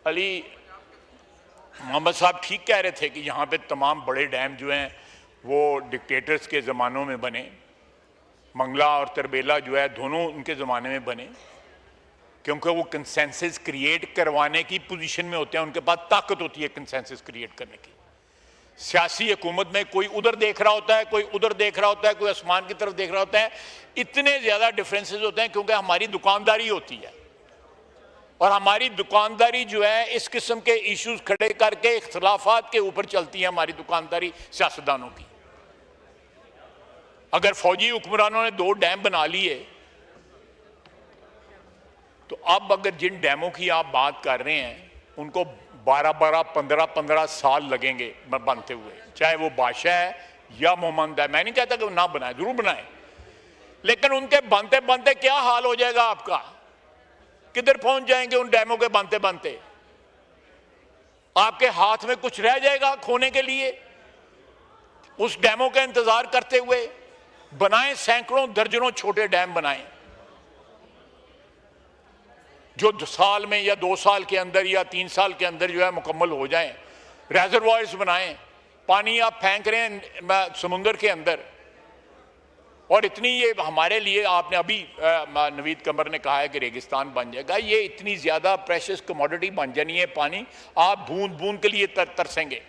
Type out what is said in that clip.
अली मोहम्मद साहब ठीक कह रहे थे कि यहाँ पे तमाम बड़े डैम जो हैं वो डिक्टेटर्स के ज़मानों में बने। मंगला और तरबेला जो है दोनों उनके ज़माने में बने, क्योंकि वो कंसेंसस क्रिएट करवाने की पोजीशन में होते हैं, उनके पास ताकत होती है कंसेंसस क्रिएट करने की। सियासी हुकूमत में कोई उधर देख रहा होता है, कोई उधर देख रहा होता है, कोई आसमान की तरफ देख रहा होता है। इतने ज़्यादा डिफरेंसेस होते हैं क्योंकि हमारी दुकानदारी होती है, और हमारी दुकानदारी जो है इस किस्म के इश्यूज खड़े करके इख्तलाफात के ऊपर चलती है हमारी दुकानदारी सियासतदानों की। अगर फौजी हुक्मरानों ने 2 डैम बना लिए, तो अब अगर जिन डैमों की आप बात कर रहे हैं उनको 12-12, 15-15 साल लगेंगे बनते हुए, चाहे वो बादशाह है या मोहम्मद है। मैं नहीं कहता कि वो ना बनाए, जरूर बनाए, लेकिन उनके बनते बनते क्या हाल हो जाएगा आपका, किधर पहुंच जाएंगे उन डैमों के बनते बनते? आपके हाथ में कुछ रह जाएगा खोने के लिए? उस डैमों का इंतजार करते हुए बनाएं, सैकड़ों दर्जनों छोटे डैम बनाएं जो 2 साल में या 2 साल के अंदर या 3 साल के अंदर जो है मुकम्मल हो जाएं। रेजरवॉयर्स बनाएं, पानी आप फेंक रहे हैं समुंदर के अंदर, और इतनी ये हमारे लिए, आपने अभी नवीद कमर ने कहा है कि रेगिस्तान बन जाएगा, ये इतनी ज़्यादा प्रेशियस कमोडिटी बन जानी है पानी, आप बूंद बूंद के लिए तरसेंगे।